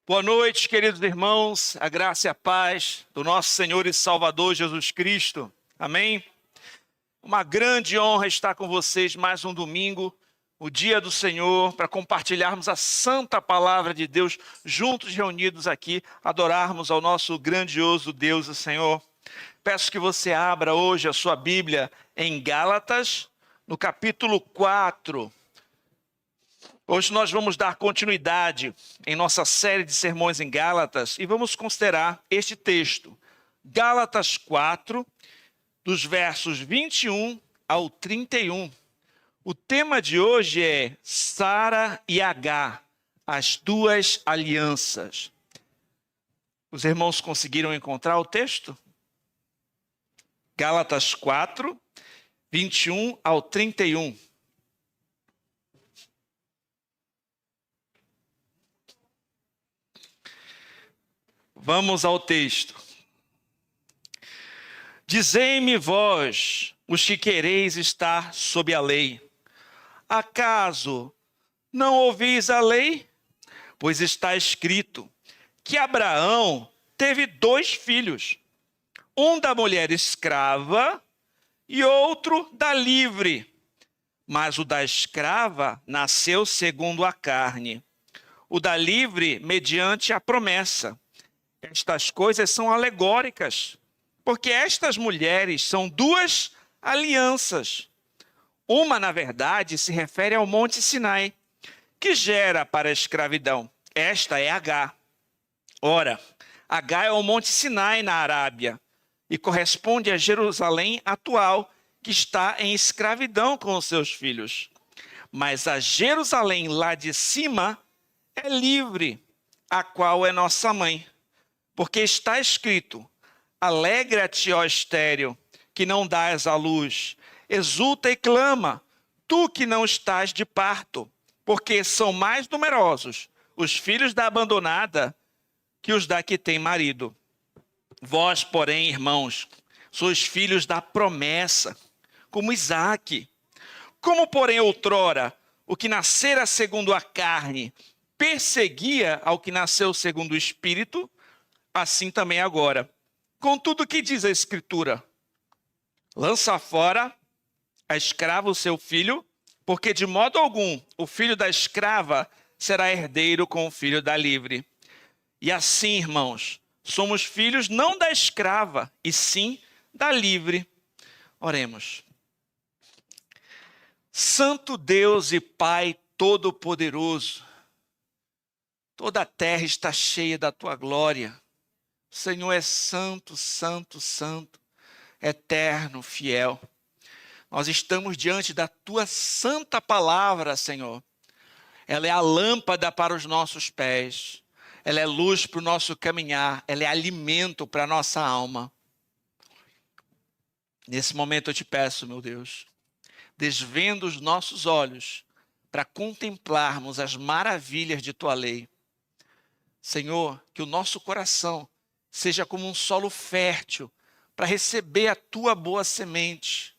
Boa noite, queridos irmãos, a graça e a paz do nosso Senhor e Salvador Jesus Cristo. Amém? Uma grande honra estar com vocês mais um domingo, o dia do Senhor, para compartilharmos a santa palavra de Deus, juntos reunidos aqui, adorarmos ao nosso grandioso Deus e Senhor. Peço que você abra hoje a sua Bíblia em Gálatas, no capítulo 4. Hoje nós vamos dar continuidade em nossa série de sermões em Gálatas e vamos considerar este texto. Gálatas 4, dos versos 21 ao 31. O tema de hoje é Sara e Agar, as duas alianças. Os irmãos conseguiram encontrar o texto? Gálatas 4, 21 ao 31. Vamos ao texto. Dizei-me vós, os que quereis estar sob a lei, acaso não ouvis a lei? Pois está escrito que Abraão teve 2 filhos, um da mulher escrava e outro da livre. Mas o da escrava nasceu segundo a carne, o da livre mediante a promessa. Estas coisas são alegóricas, porque estas mulheres são 2 alianças. Uma, na verdade, se refere ao Monte Sinai, que gera para a escravidão. Esta é Agar. Ora, Agar é o Monte Sinai na Arábia e corresponde a Jerusalém atual, que está em escravidão com os seus filhos. Mas a Jerusalém lá de cima é livre, a qual é nossa mãe. Porque está escrito, alegra-te, ó estéril, que não dás à luz, exulta e clama, tu que não estás de parto, porque são mais numerosos os filhos da abandonada que os da que tem marido. Vós, porém, irmãos, sois filhos da promessa, como Isaque. Como, porém, outrora, o que nascera segundo a carne perseguia ao que nasceu segundo o Espírito, assim também agora. Contudo, o que diz a Escritura? Lança fora a escrava o seu filho, porque de modo algum o filho da escrava será herdeiro com o filho da livre. E assim, irmãos, somos filhos não da escrava, e sim da livre. Oremos. Santo Deus e Pai Todo-Poderoso, toda a terra está cheia da tua glória. O Senhor é santo, santo, santo, eterno, fiel. Nós estamos diante da tua santa palavra, Senhor. Ela é a lâmpada para os nossos pés. Ela é luz para o nosso caminhar. Ela é alimento para a nossa alma. Nesse momento eu te peço, meu Deus, desvenda os nossos olhos para contemplarmos as maravilhas de tua lei. Senhor, que o nosso coração seja como um solo fértil para receber a tua boa semente.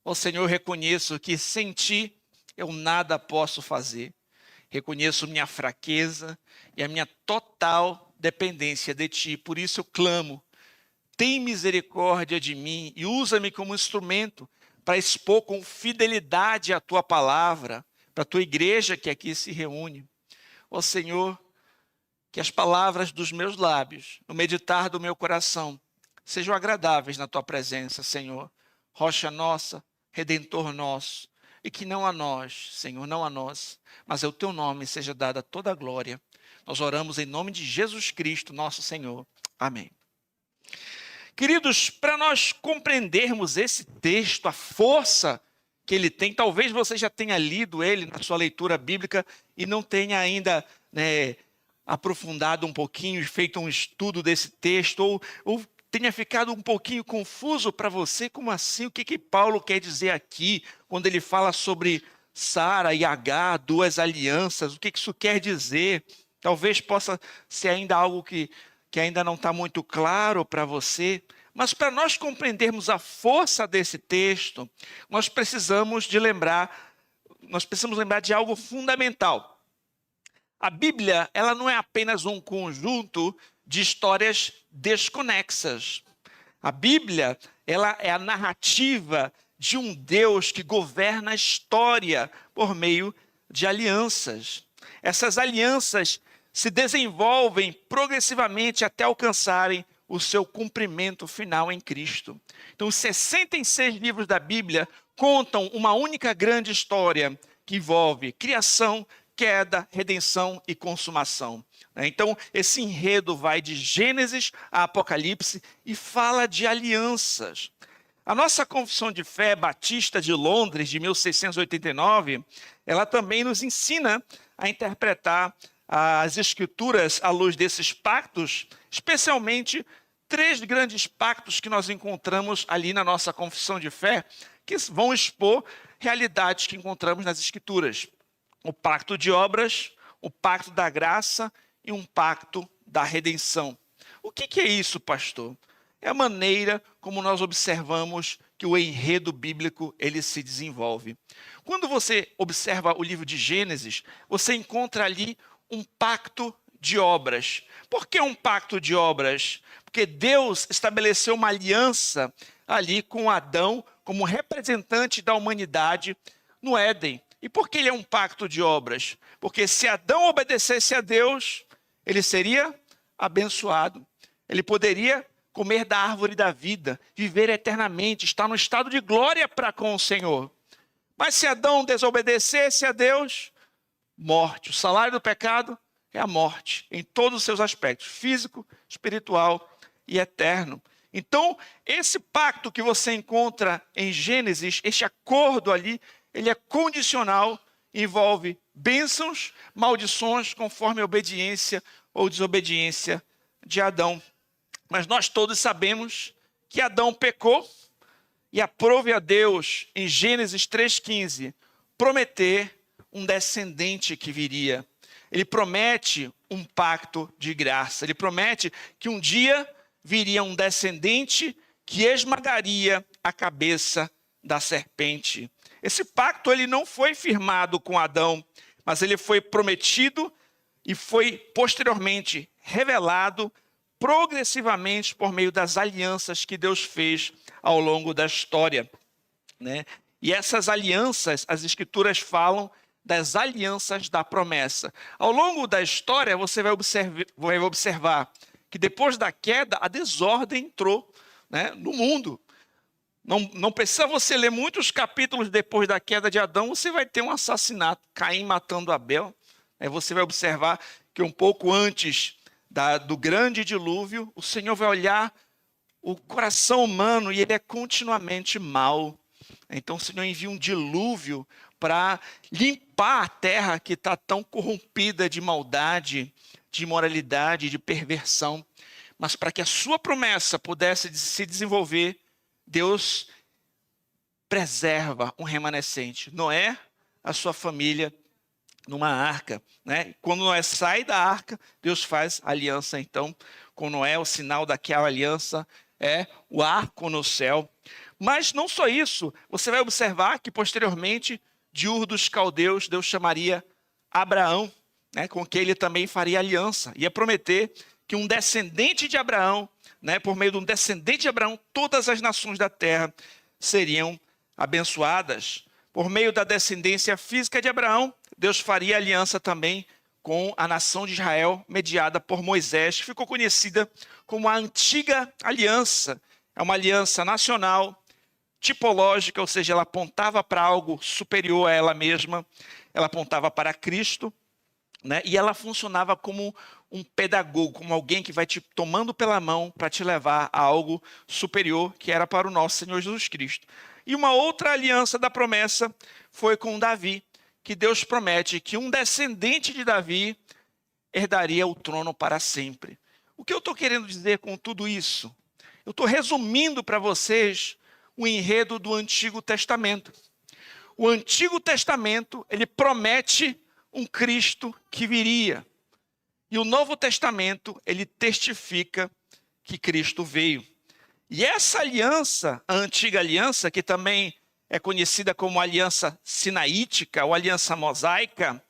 Ó Senhor, eu reconheço que sem ti eu nada posso fazer. Reconheço minha fraqueza e a minha total dependência de ti. Por isso eu clamo, tem misericórdia de mim e usa-me como instrumento para expor com fidelidade a tua palavra, para a tua igreja que aqui se reúne. Ó Senhor, que as palavras dos meus lábios, o meditar do meu coração, sejam agradáveis na tua presença, Senhor. Rocha nossa, Redentor nosso, e que não a nós, Senhor, não a nós, mas ao teu nome seja dada toda a glória. Nós oramos em nome de Jesus Cristo, nosso Senhor. Amém. Queridos, para nós compreendermos esse texto, a força que ele tem, talvez você já tenha lido ele na sua leitura bíblica e não tenha ainda, aprofundado um pouquinho, feito um estudo desse texto, ou tenha ficado um pouquinho confuso para você. Como assim? O que Paulo quer dizer aqui, quando ele fala sobre Sara e Agar, 2 alianças? O que isso quer dizer? Talvez possa ser ainda algo que ainda não está muito claro para você. Mas para nós compreendermos a força desse texto, nós precisamos lembrar de algo fundamental. A Bíblia, ela não é apenas um conjunto de histórias desconexas. A Bíblia, ela é a narrativa de um Deus que governa a história por meio de alianças. Essas alianças se desenvolvem progressivamente até alcançarem o seu cumprimento final em Cristo. Então, os 66 livros da Bíblia contam uma única grande história que envolve criação, queda, redenção e consumação. Então, esse enredo vai de Gênesis a Apocalipse e fala de alianças. A nossa Confissão de Fé Batista de Londres, de 1689, ela também nos ensina a interpretar as Escrituras à luz desses pactos, especialmente 3 grandes pactos que nós encontramos ali na nossa Confissão de Fé, que vão expor realidades que encontramos nas Escrituras. O pacto de obras, o pacto da graça e um pacto da redenção. O que é isso, pastor? É a maneira como nós observamos que o enredo bíblico ele se desenvolve. Quando você observa o livro de Gênesis, você encontra ali um pacto de obras. Por que um pacto de obras? Porque Deus estabeleceu uma aliança ali com Adão como representante da humanidade no Éden. E por que ele é um pacto de obras? Porque se Adão obedecesse a Deus, ele seria abençoado. Ele poderia comer da árvore da vida, viver eternamente, estar no estado de glória para com o Senhor. Mas se Adão desobedecesse a Deus, morte. O salário do pecado é a morte, em todos os seus aspectos, físico, espiritual e eterno. Então, esse pacto que você encontra em Gênesis, este acordo ali, ele é condicional, envolve bênçãos, maldições, conforme a obediência ou desobediência de Adão. Mas nós todos sabemos que Adão pecou e aprove a Deus, em Gênesis 3,15, prometer um descendente que viria. Ele promete um pacto de graça. Ele promete que um dia viria um descendente que esmagaria a cabeça da serpente. Esse pacto ele não foi firmado com Adão, mas ele foi prometido e foi posteriormente revelado progressivamente por meio das alianças que Deus fez ao longo da história, né? E essas alianças, as Escrituras falam das alianças da promessa. Ao longo da história, você vai observar que depois da queda, a desordem entrou, né, no mundo. Não precisa você ler muitos capítulos depois da queda de Adão, você vai ter um assassinato, Caim matando Abel. Aí você vai observar que um pouco antes do grande dilúvio, o Senhor vai olhar o coração humano e ele é continuamente mau. Então o Senhor envia um dilúvio para limpar a terra que está tão corrompida de maldade, de imoralidade, de perversão. Mas para que a sua promessa pudesse se desenvolver, Deus preserva um remanescente. Noé, a sua família, numa arca, né? Quando Noé sai da arca, Deus faz aliança, então, com Noé. O sinal daquela aliança é o arco no céu. Mas não só isso, você vai observar que posteriormente, de Ur dos Caldeus, Deus chamaria Abraão, né, com quem ele também faria aliança. Ia prometer que um descendente de Abraão, né, por meio de um descendente de Abraão, todas as nações da terra seriam abençoadas. Por meio da descendência física de Abraão, Deus faria aliança também com a nação de Israel, mediada por Moisés, que ficou conhecida como a antiga aliança. É uma aliança nacional, tipológica, ou seja, ela apontava para algo superior a ela mesma, ela apontava para Cristo, né? E ela funcionava como um pedagogo, como alguém que vai te tomando pela mão para te levar a algo superior, que era para o nosso Senhor Jesus Cristo. E uma outra aliança da promessa foi com Davi, que Deus promete que um descendente de Davi herdaria o trono para sempre. O que eu estou querendo dizer com tudo isso? Eu estou resumindo para vocês o enredo do Antigo Testamento. O Antigo Testamento, ele promete um Cristo que viria. E o Novo Testamento, ele testifica que Cristo veio. E essa aliança, a antiga aliança, que também é conhecida como aliança sinaítica ou aliança mosaica,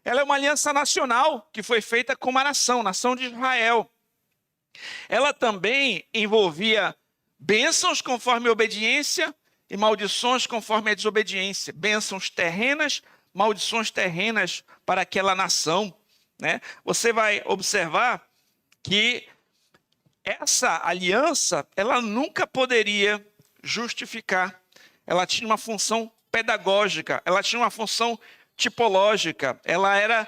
Ela é uma aliança nacional que foi feita com uma nação de Israel. Ela também envolvia bênçãos conforme a obediência e maldições conforme a desobediência. Bênçãos terrenas, maldições terrenas para aquela nação, né? Você vai observar que essa aliança, ela nunca poderia justificar. Ela tinha uma função pedagógica, ela tinha uma função tipológica, ela era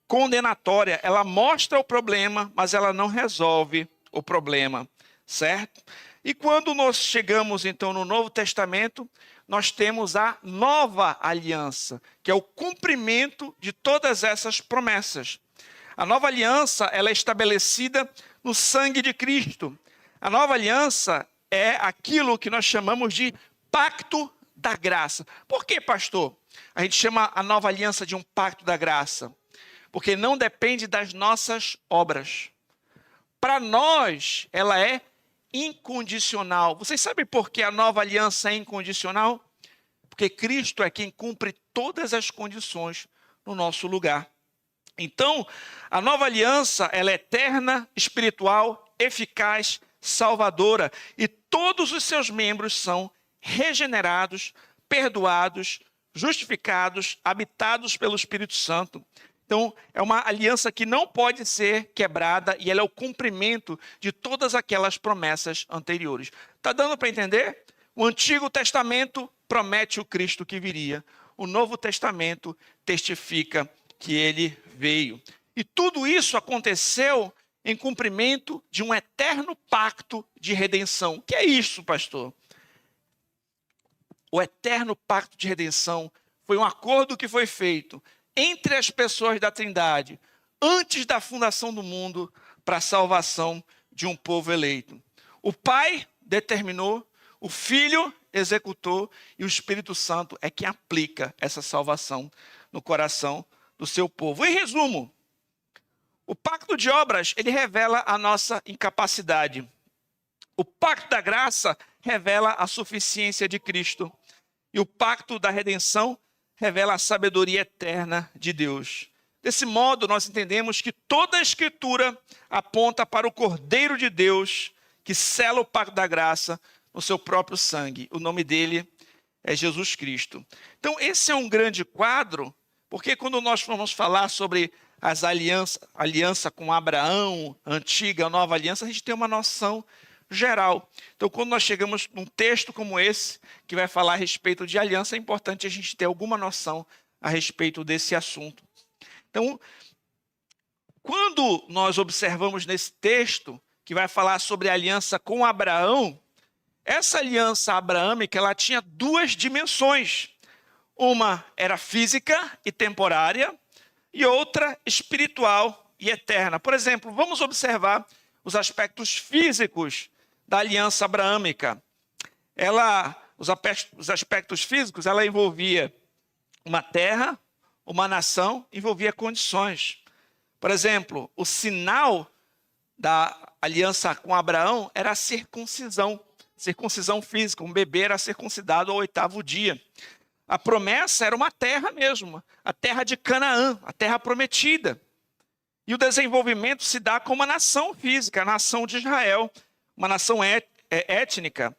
condenatória, ela mostra o problema, mas ela não resolve o problema, certo? E quando nós chegamos então no Novo Testamento, nós temos a nova aliança, que é o cumprimento de todas essas promessas. A nova aliança, ela é estabelecida no sangue de Cristo. A nova aliança é aquilo que nós chamamos de pacto da graça. Por que, pastor? A gente chama a nova aliança de um pacto da graça. Porque não depende das nossas obras. Para nós, ela é incondicional. Vocês sabem por que a nova aliança é incondicional? Porque Cristo é quem cumpre todas as condições no nosso lugar. Então, a nova aliança, ela é eterna, espiritual, eficaz, salvadora. E todos os seus membros são regenerados, perdoados, justificados, habitados pelo Espírito Santo. Então, é uma aliança que não pode ser quebrada e ela é o cumprimento de todas aquelas promessas anteriores. Está dando para entender? O Antigo Testamento promete o Cristo que viria. O Novo Testamento testifica que ele veio. E tudo isso aconteceu em cumprimento de um eterno pacto de redenção. O que é isso, pastor? O eterno pacto de redenção foi um acordo que foi feito entre as pessoas da Trindade, antes da fundação do mundo, para a salvação de um povo eleito. O Pai determinou, o Filho executou e o Espírito Santo é quem aplica essa salvação no coração do seu povo. Em resumo, o pacto de obras, ele revela a nossa incapacidade. O pacto da graça revela a suficiência de Cristo. E o pacto da redenção revela a sabedoria eterna de Deus. Desse modo, nós entendemos que toda a Escritura aponta para o Cordeiro de Deus, que sela o pacto da graça no seu próprio sangue. O nome dele é Jesus Cristo. Então, esse é um grande quadro, porque quando nós vamos falar sobre as aliança com Abraão, antiga, nova aliança, a gente tem uma noção geral. Então, quando nós chegamos num texto como esse, que vai falar a respeito de aliança, é importante a gente ter alguma noção a respeito desse assunto. Então, quando nós observamos nesse texto, que vai falar sobre a aliança com Abraão, essa aliança abraâmica, ela tinha duas dimensões. Uma era física e temporária, e outra espiritual e eterna. Por exemplo, vamos observar os aspectos físicos da aliança abraâmica. Os aspectos físicos, ela envolvia uma terra, uma nação, envolvia condições. Por exemplo, o sinal da aliança com Abraão era a circuncisão física. Um bebê era circuncidado ao 8º dia. A promessa era uma terra mesmo, a terra de Canaã, a terra prometida. E o desenvolvimento se dá com uma nação física, a nação de Israel, uma nação étnica,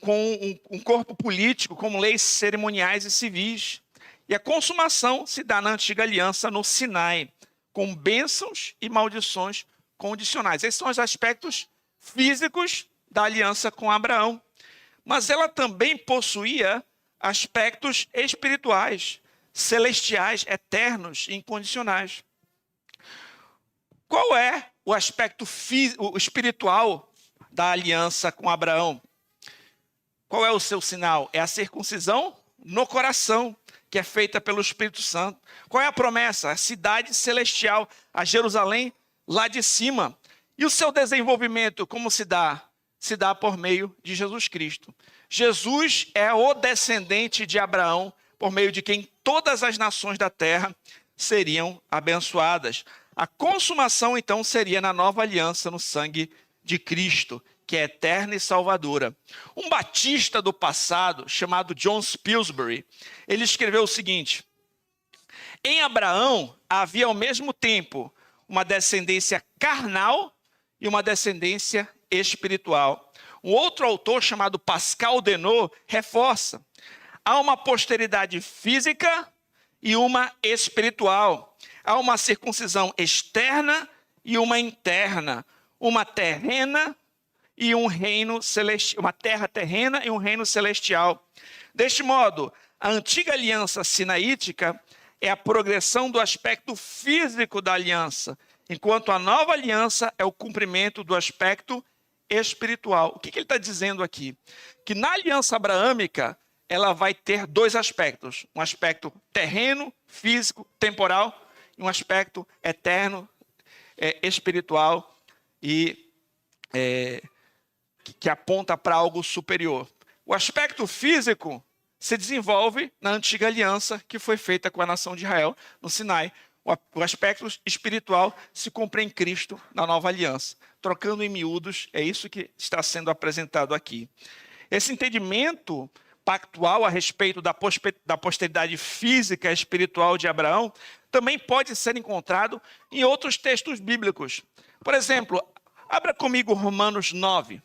com um corpo político, com leis cerimoniais e civis. E a consumação se dá na antiga aliança no Sinai, com bênçãos e maldições condicionais. Esses são os aspectos físicos da aliança com Abraão. Mas ela também possuía aspectos espirituais, celestiais, eternos e incondicionais. Qual é o aspecto espiritual da aliança com Abraão? Qual é o seu sinal? É a circuncisão no coração, que é feita pelo Espírito Santo. Qual é a promessa? A cidade celestial, a Jerusalém lá de cima. E o seu desenvolvimento, como se dá? Se dá por meio de Jesus Cristo. Jesus é o descendente de Abraão, por meio de quem todas as nações da terra seriam abençoadas. A consumação, então, seria na nova aliança no sangue de Cristo, que é eterna e salvadora. Um batista do passado, chamado John Pillsbury, ele escreveu o seguinte: Em Abraão havia ao mesmo tempo uma descendência carnal e uma descendência espiritual. Um outro autor chamado Pascal Denot reforça: há uma posteridade física e uma espiritual. Há uma circuncisão externa e uma interna, uma terrena e um reino celestial, uma terra terrena e um reino celestial. Deste modo, a antiga aliança sinaítica é a progressão do aspecto físico da aliança, enquanto a nova aliança é o cumprimento do aspecto espiritual. O que ele está dizendo aqui? Que na aliança abraâmica, ela vai ter dois aspectos: um aspecto terreno, físico, temporal, e um aspecto eterno, espiritual e que aponta para algo superior. O aspecto físico se desenvolve na antiga aliança que foi feita com a nação de Israel no Sinai. O aspecto espiritual se cumpre em Cristo na nova aliança. Trocando em miúdos, é isso que está sendo apresentado aqui. Esse entendimento pactual a respeito da posteridade física e espiritual de Abraão também pode ser encontrado em outros textos bíblicos. Por exemplo, abra comigo Romanos 9.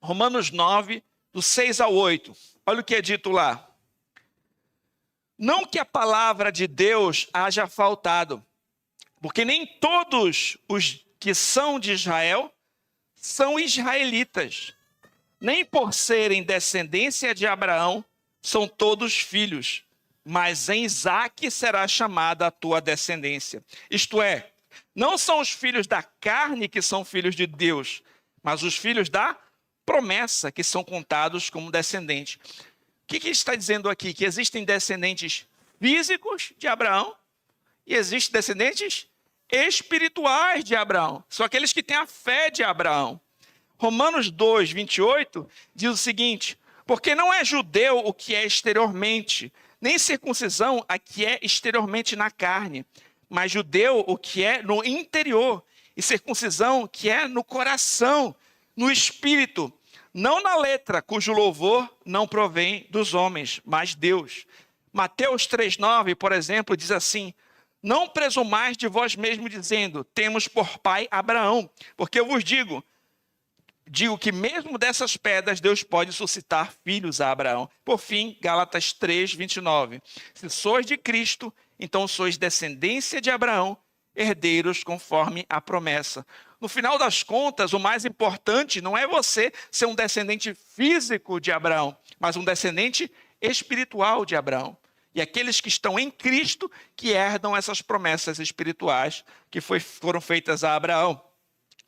Romanos 9, do 6 ao 8. Olha o que é dito lá. Não que a palavra de Deus haja faltado, porque nem todos os que são de Israel são israelitas. Nem por serem descendência de Abraão são todos filhos, mas em Isaque será chamada a tua descendência. Isto é, não são os filhos da carne que são filhos de Deus, mas os filhos da promessa que são contados como descendentes. O que está dizendo aqui? Que existem descendentes físicos de Abraão e existem descendentes espirituais de Abraão. São aqueles que têm a fé de Abraão. Romanos 2, 28 diz o seguinte: porque não é judeu o que é exteriormente, nem circuncisão a que é exteriormente na carne, mas judeu o que é no interior, e circuncisão que é no coração, no espírito, não na letra, cujo louvor não provém dos homens, mas Deus. Mateus 3,9, por exemplo, diz assim: não presumais de vós mesmos dizendo, temos por pai Abraão, porque eu vos digo que mesmo dessas pedras Deus pode suscitar filhos a Abraão. Por fim, Gálatas 3, 29. Se sois de Cristo, então sois descendência de Abraão, herdeiros conforme a promessa. No final das contas, o mais importante não é você ser um descendente físico de Abraão, mas um descendente espiritual de Abraão. E aqueles que estão em Cristo que herdam essas promessas espirituais que foram feitas a Abraão.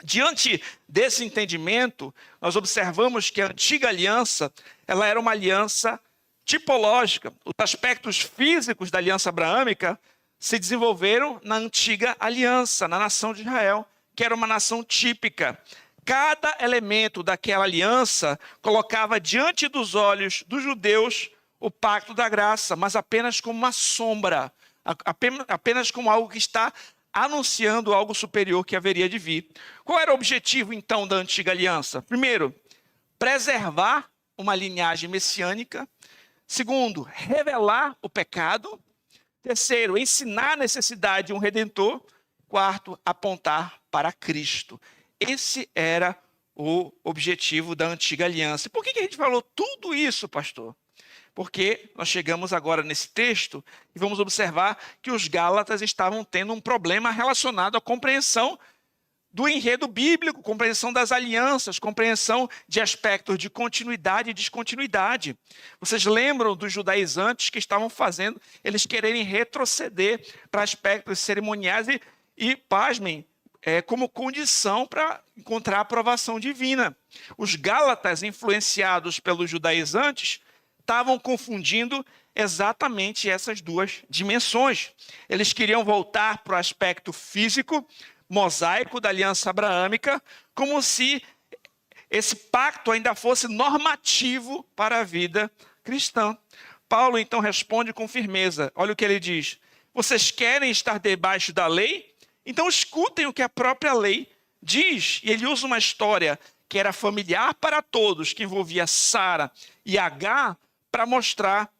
Diante desse entendimento, nós observamos que a antiga aliança, ela era uma aliança tipológica. Os aspectos físicos da aliança abraâmica se desenvolveram na antiga aliança, na nação de Israel, que era uma nação típica. Cada elemento daquela aliança colocava diante dos olhos dos judeus o pacto da graça, mas apenas como uma sombra, apenas como algo que está anunciando algo superior que haveria de vir. Qual era o objetivo, então, da antiga aliança? Primeiro, preservar uma linhagem messiânica. Segundo, revelar o pecado. Terceiro, ensinar a necessidade de um redentor. Quarto, apontar para Cristo. Esse era o objetivo da antiga aliança. Por que a gente falou tudo isso, pastor? Porque nós chegamos agora nesse texto e vamos observar que os Gálatas estavam tendo um problema relacionado à compreensão do enredo bíblico, compreensão das alianças, compreensão de aspectos de continuidade e descontinuidade. Vocês lembram dos judaizantes que estavam fazendo, eles quererem retroceder para aspectos cerimoniais e pasmem, como condição para encontrar a aprovação divina. Os Gálatas, influenciados pelos judaizantes, estavam confundindo exatamente essas duas dimensões. Eles queriam voltar para o aspecto físico, mosaico da aliança abraâmica, como se esse pacto ainda fosse normativo para a vida cristã. Paulo então responde com firmeza. Olha o que ele diz: vocês querem estar debaixo da lei? Então escutem o que a própria lei diz. E ele usa uma história que era familiar para todos, que envolvia Sara e Agar, para mostrar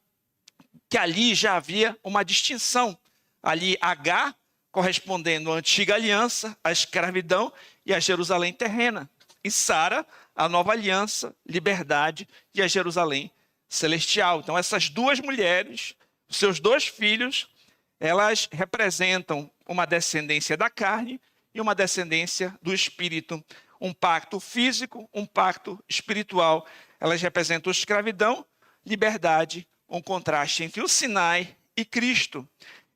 que ali já havia uma distinção. ali H, correspondendo à antiga aliança, à escravidão e à Jerusalém terrena. E Sara, a nova aliança, liberdade e a Jerusalém celestial. Então essas duas mulheres, seus dois filhos, elas representam uma descendência da carne e uma descendência do espírito. Um pacto físico, um pacto espiritual. Elas representam escravidão, liberdade, um contraste entre o Sinai e Cristo.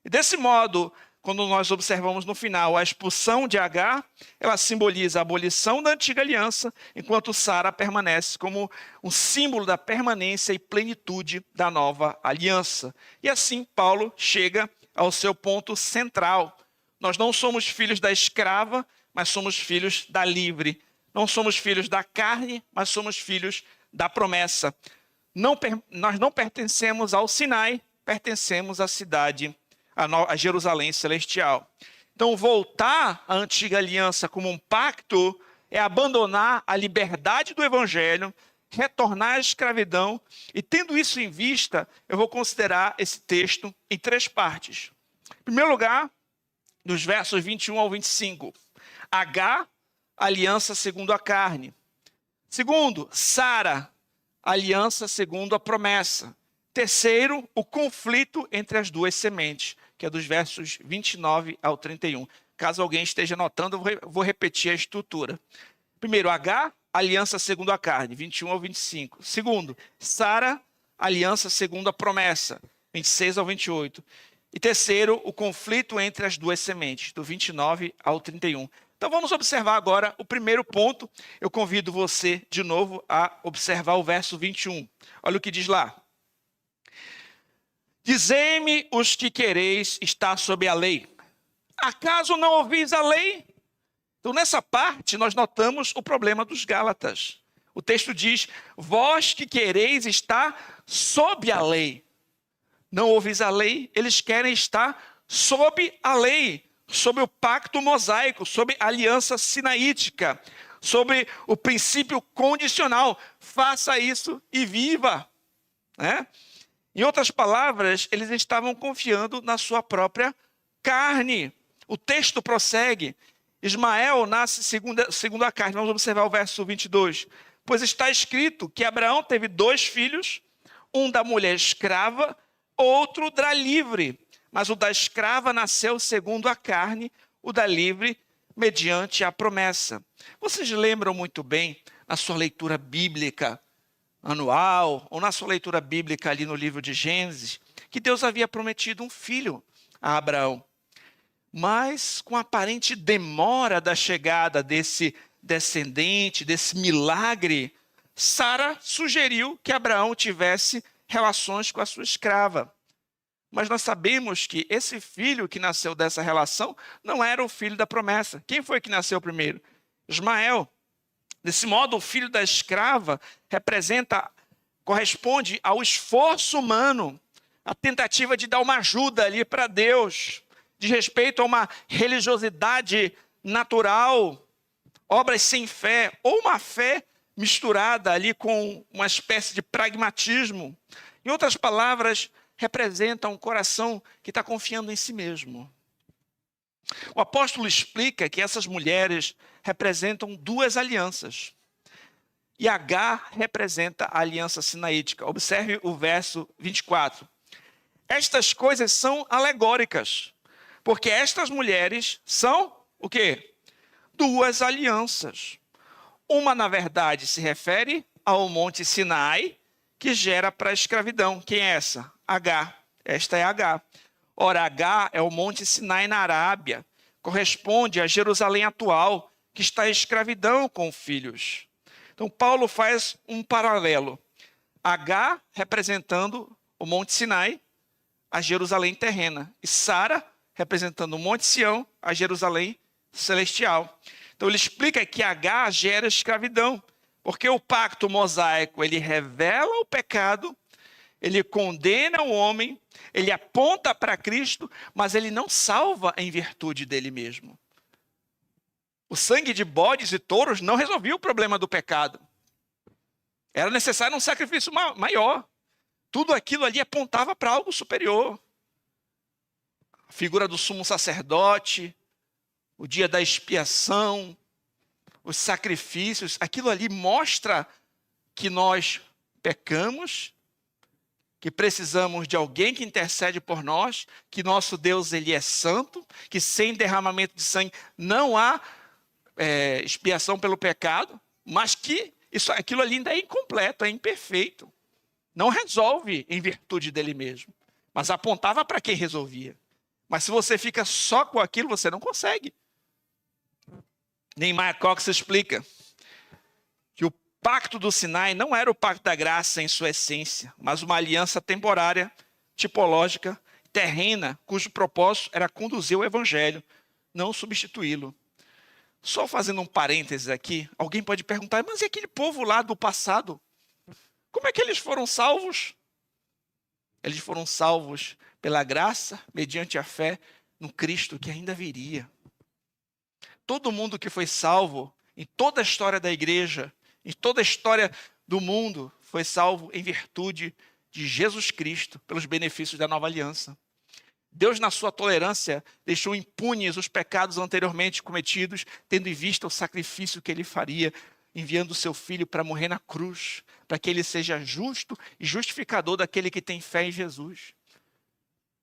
E desse modo, quando nós observamos no final a expulsão de Agar, ela simboliza a abolição da antiga aliança, enquanto Sara permanece como um símbolo da permanência e plenitude da nova aliança. E assim Paulo chega ao seu ponto central. Nós não somos filhos da escrava, mas somos filhos da livre. Não somos filhos da carne, mas somos filhos da promessa. Nós não pertencemos ao Sinai, pertencemos à cidade, a Jerusalém celestial. Então, voltar à antiga aliança como um pacto é abandonar a liberdade do evangelho, retornar à escravidão. E tendo isso em vista, eu vou considerar esse texto em três partes. Em primeiro lugar, dos versos 21 ao 25. H, aliança segundo a carne. Segundo, Sara, aliança segundo a promessa. Terceiro, o conflito entre as duas sementes, que é dos versos 29 ao 31. Caso alguém esteja notando, eu vou repetir a estrutura. Primeiro, H, aliança segundo a carne, 21 ao 25. Segundo, Sara, aliança segundo a promessa, 26 ao 28. E terceiro, o conflito entre as duas sementes, do 29 ao 31. Então vamos observar agora o primeiro ponto. Eu convido você de novo a observar o verso 21. Olha o que diz lá. Dizei-me os que quereis estar sob a lei. Acaso não ouvis a lei? Então nessa parte nós notamos o problema dos Gálatas. O texto diz, vós que quereis estar sob a lei. Não ouvis a lei, eles querem estar sob a lei, sob o pacto mosaico, sob a aliança sinaítica, sobre o princípio condicional. Faça isso e viva. Né? Em outras palavras, eles estavam confiando na sua própria carne. O texto prossegue. Ismael nasce segundo a carne. Vamos observar o verso 22. Pois está escrito que Abraão teve dois filhos, um da mulher escrava, outro da livre. Mas o da escrava nasceu segundo a carne, o da livre mediante a promessa. Vocês lembram muito bem, na sua leitura bíblica anual, ou na sua leitura bíblica ali no livro de Gênesis, que Deus havia prometido um filho a Abraão. Mas com a aparente demora da chegada desse descendente, desse milagre, Sara sugeriu que Abraão tivesse relações com a sua escrava. Mas nós sabemos que esse filho que nasceu dessa relação não era o filho da promessa. Quem foi que nasceu primeiro? Ismael. Desse modo, o filho da escrava corresponde ao esforço humano, a tentativa de dar uma ajuda ali para Deus, de respeito a uma religiosidade natural, obras sem fé, ou uma fé misturada ali com uma espécie de pragmatismo. Em outras palavras, representa um coração que está confiando em si mesmo. O apóstolo explica que essas mulheres representam duas alianças. E H representa a aliança sinaítica. Observe o verso 24. Estas coisas são alegóricas, porque estas mulheres são o quê? Duas alianças. Uma, na verdade, se refere ao Monte Sinai, que gera para a escravidão. Quem é essa? H. Esta é H. Ora, H é o Monte Sinai na Arábia. Corresponde a Jerusalém atual, que está em escravidão com filhos. Então, Paulo faz um paralelo. H representando o Monte Sinai, a Jerusalém terrena. E Sara representando o Monte Sião, a Jerusalém celestial. Então, ele explica que H gera escravidão. Porque o pacto mosaico, ele revela o pecado, ele condena o homem, ele aponta para Cristo, mas ele não salva em virtude dele mesmo. O sangue de bodes e touros não resolvia o problema do pecado. Era necessário um sacrifício maior. Tudo aquilo ali apontava para algo superior. a figura do sumo sacerdote, o dia da expiação, os sacrifícios, aquilo ali mostra que nós pecamos, que precisamos de alguém que intercede por nós, que nosso Deus ele é santo, que sem derramamento de sangue não há expiação pelo pecado, mas que aquilo ali ainda é incompleto, é imperfeito. Não resolve em virtude dele mesmo, mas apontava para quem resolvia. Mas se você fica só com aquilo, você não consegue. Nehemiah Cox explica que o pacto do Sinai não era o pacto da graça em sua essência, mas uma aliança temporária, tipológica, terrena, cujo propósito era conduzir o evangelho, não substituí-lo. Só fazendo um parênteses aqui, alguém pode perguntar, mas e aquele povo lá do passado? Como é que eles foram salvos? Eles foram salvos pela graça, mediante a fé no Cristo que ainda viria. Todo mundo que foi salvo, em toda a história da igreja, em toda a história do mundo, foi salvo em virtude de Jesus Cristo, pelos benefícios da nova aliança. Deus, na sua tolerância, deixou impunes os pecados anteriormente cometidos, tendo em vista o sacrifício que ele faria, enviando o seu filho para morrer na cruz, para que ele seja justo e justificador daquele que tem fé em Jesus.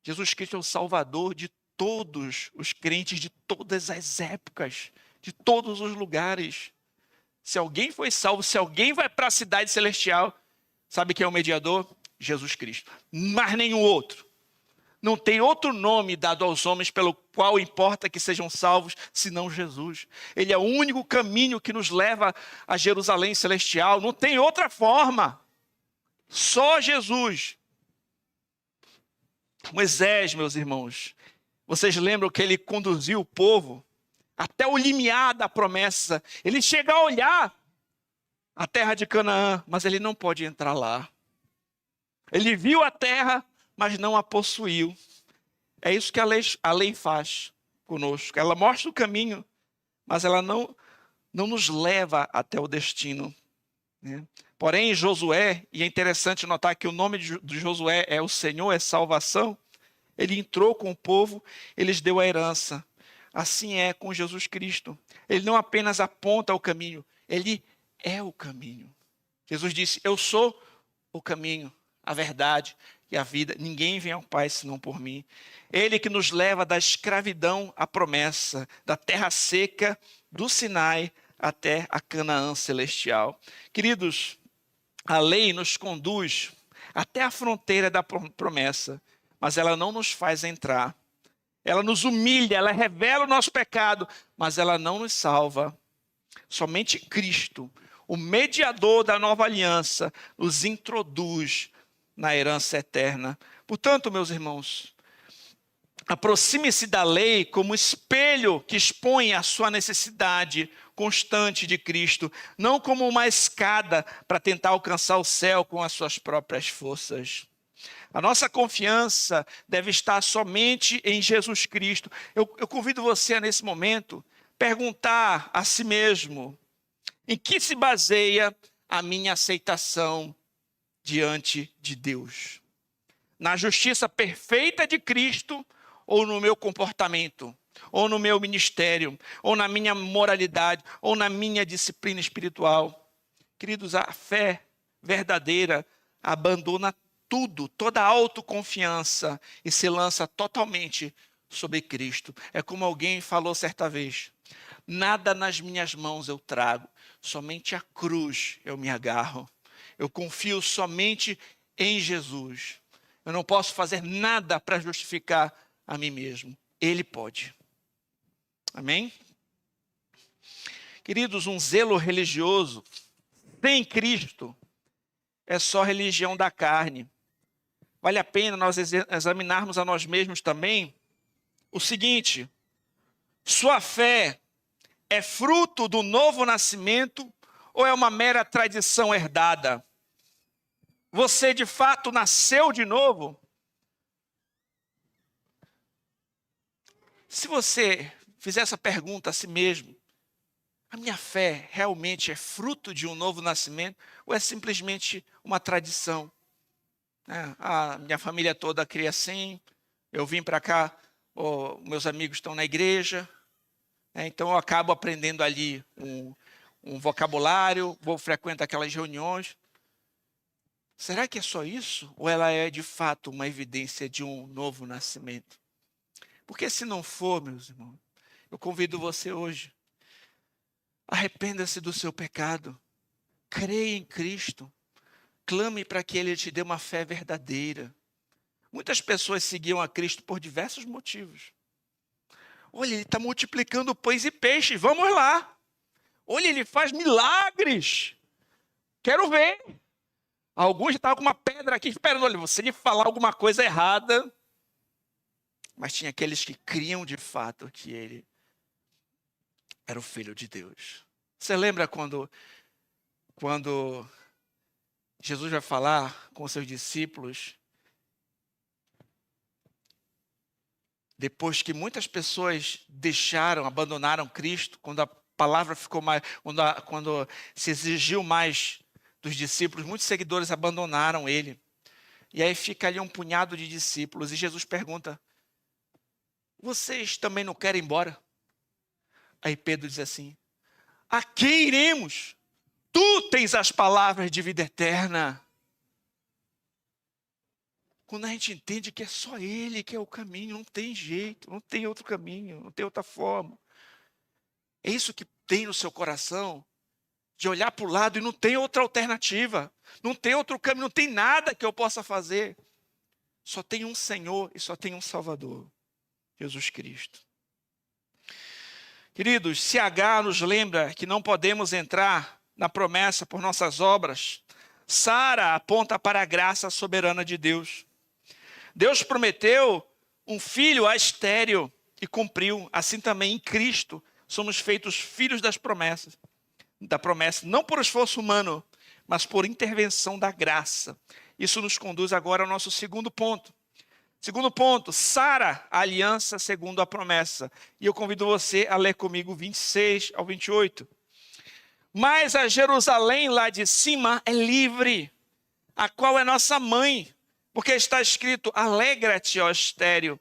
Jesus Cristo é o Salvador de todos os crentes de todas as épocas, de todos os lugares. Se alguém foi salvo, se alguém vai para a cidade celestial, sabe quem é o mediador? Jesus Cristo. Mas nenhum outro. Não tem outro nome dado aos homens pelo qual importa que sejam salvos, senão Jesus. Ele é o único caminho que nos leva a Jerusalém celestial. Não tem outra forma. Só Jesus. Moisés, meus irmãos, vocês lembram que ele conduziu o povo até o limiar da promessa. Ele chega a olhar a terra de Canaã, mas ele não pode entrar lá. Ele viu a terra, mas não a possuiu. É isso que a lei faz conosco. Ela mostra o caminho, mas ela não nos leva até o destino, né? Porém, Josué, e é interessante notar que o nome de Josué é o Senhor, é salvação. Ele entrou com o povo, ele lhes deu a herança. Assim é com Jesus Cristo. Ele não apenas aponta o caminho, ele é o caminho. Jesus disse, eu sou o caminho, a verdade e a vida. Ninguém vem ao Pai senão por mim. Ele que nos leva da escravidão à promessa, da terra seca do Sinai até a Canaã celestial. Queridos, a lei nos conduz até a fronteira da promessa, mas ela não nos faz entrar. Ela nos humilha, ela revela o nosso pecado, mas ela não nos salva. Somente Cristo, o mediador da nova aliança, nos introduz na herança eterna. Portanto, meus irmãos, aproxime-se da lei como espelho que expõe a sua necessidade constante de Cristo, não como uma escada para tentar alcançar o céu com as suas próprias forças. A nossa confiança deve estar somente em Jesus Cristo. Eu convido você, nesse momento, perguntar a si mesmo, em que se baseia a minha aceitação diante de Deus? Na justiça perfeita de Cristo ou no meu comportamento? Ou no meu ministério? Ou na minha moralidade? Ou na minha disciplina espiritual? Queridos, a fé verdadeira abandona tudo, toda a autoconfiança e se lança totalmente sobre Cristo. É como alguém falou certa vez, nada nas minhas mãos eu trago, somente a cruz eu me agarro. Eu confio somente em Jesus. Eu não posso fazer nada para justificar a mim mesmo. Ele pode. Amém? Queridos, um zelo religioso sem Cristo é só religião da carne. Vale a pena nós examinarmos a nós mesmos também o seguinte: sua fé é fruto do novo nascimento ou é uma mera tradição herdada? Você de fato nasceu de novo? Se você fizer essa pergunta a si mesmo, a minha fé realmente é fruto de um novo nascimento ou é simplesmente uma tradição? A minha família toda cria assim, eu vim para cá meus amigos estão na igreja, né? Então eu acabo aprendendo ali um vocabulário, vou frequentar aquelas reuniões. Será que é só isso? Ou ela é de fato uma evidência de um novo nascimento? Porque se não for, meus irmãos, eu convido você hoje, arrependa-se do seu pecado, creia em Cristo, clame para que Ele te dê uma fé verdadeira. Muitas pessoas seguiam a Cristo por diversos motivos. Olha, Ele está multiplicando pães e peixes, vamos lá. Olha, Ele faz milagres, quero ver. Alguns já estavam com uma pedra aqui esperando, olha, você lhe falar alguma coisa errada. Mas tinha aqueles que criam de fato que Ele era o Filho de Deus. Você lembra quando Jesus vai falar com os seus discípulos, depois que muitas pessoas abandonaram Cristo, quando a palavra ficou mais, quando se exigiu mais dos discípulos, muitos seguidores abandonaram Ele. E aí fica ali um punhado de discípulos, e Jesus pergunta, vocês também não querem ir embora? Aí Pedro diz assim, a quem iremos? Tu tens as palavras de vida eterna. Quando a gente entende que é só Ele que é o caminho, não tem jeito, não tem outro caminho, não tem outra forma. É isso que tem no seu coração, de olhar para o lado e não tem outra alternativa, não tem outro caminho, não tem nada que eu possa fazer. Só tem um Senhor e só tem um Salvador, Jesus Cristo. Queridos, se H nos lembra que não podemos entrar na promessa por nossas obras, Sara aponta para a graça soberana de Deus. Deus prometeu um filho a estéril e cumpriu. Assim também em Cristo somos feitos filhos da promessa, não por esforço humano, mas por intervenção da graça. Isso nos conduz agora ao nosso segundo ponto. Segundo ponto, Sara, a aliança segundo a promessa. E eu convido você a ler comigo 26 ao 28. Mas a Jerusalém lá de cima é livre, a qual é nossa mãe, porque está escrito, alegra-te, ó estéril,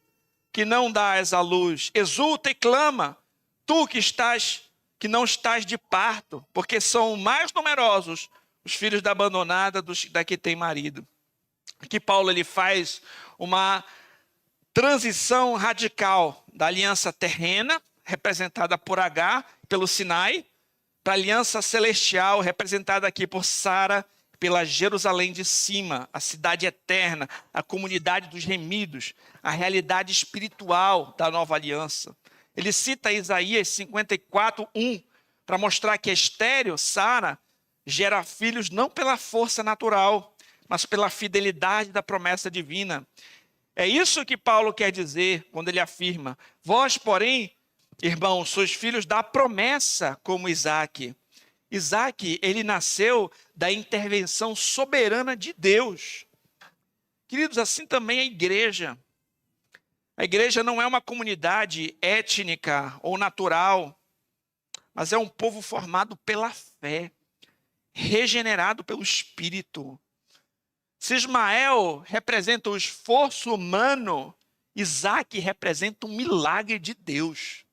que não dás à luz, exulta e clama, tu que não estás de parto, porque são mais numerosos os filhos da abandonada da que tem marido. Aqui Paulo ele faz uma transição radical da aliança terrena, representada por H, pelo Sinai, para a aliança celestial, representada aqui por Sara, pela Jerusalém de cima, a cidade eterna, a comunidade dos remidos, a realidade espiritual da nova aliança. Ele cita Isaías 54:1 para mostrar que estéril, Sara, gera filhos não pela força natural, mas pela fidelidade da promessa divina. É isso que Paulo quer dizer quando ele afirma, vós, porém, irmãos, sois filhos da promessa como Isaque. Isaque, ele nasceu da intervenção soberana de Deus. Queridos, assim também a igreja. A igreja não é uma comunidade étnica ou natural, mas é um povo formado pela fé, regenerado pelo Espírito. Se Ismael representa o esforço humano, Isaque representa um milagre de Deus.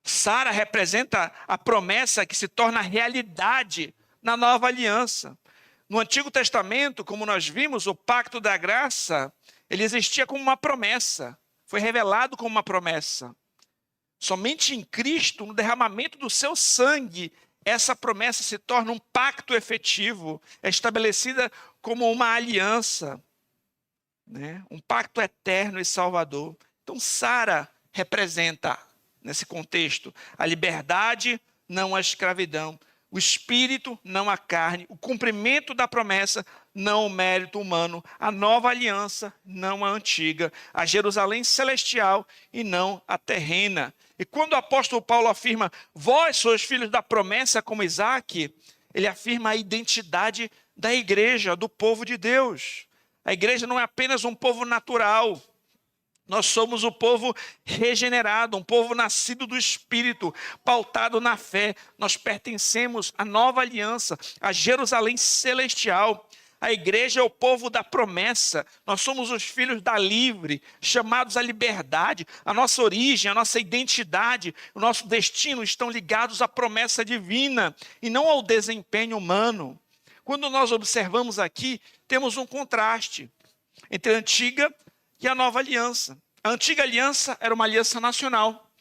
Sara representa a promessa que se torna realidade na nova aliança. No Antigo Testamento, como nós vimos, o pacto da graça, ele existia como uma promessa, foi revelado como uma promessa. Somente em Cristo, no derramamento do seu sangue, essa promessa se torna um pacto efetivo, é estabelecida como uma aliança, né? Um pacto eterno e salvador. Então, Sara representa, nesse contexto, a liberdade, não a escravidão, o espírito, não a carne, o cumprimento da promessa, não o mérito humano, a nova aliança, não a antiga, a Jerusalém celestial e não a terrena. E quando o apóstolo Paulo afirma, vós sois filhos da promessa como Isaque, ele afirma a identidade da igreja, do povo de Deus. A igreja não é apenas um povo natural, nós somos o povo regenerado, um povo nascido do Espírito, pautado na fé. Nós pertencemos à nova aliança, à Jerusalém celestial. A igreja é o povo da promessa. Nós somos os filhos da livre, chamados à liberdade. A nossa origem, a nossa identidade, o nosso destino estão ligados à promessa divina e não ao desempenho humano. Quando nós observamos aqui, temos um contraste entre a antiga e a nova aliança. A antiga aliança era uma aliança nacional.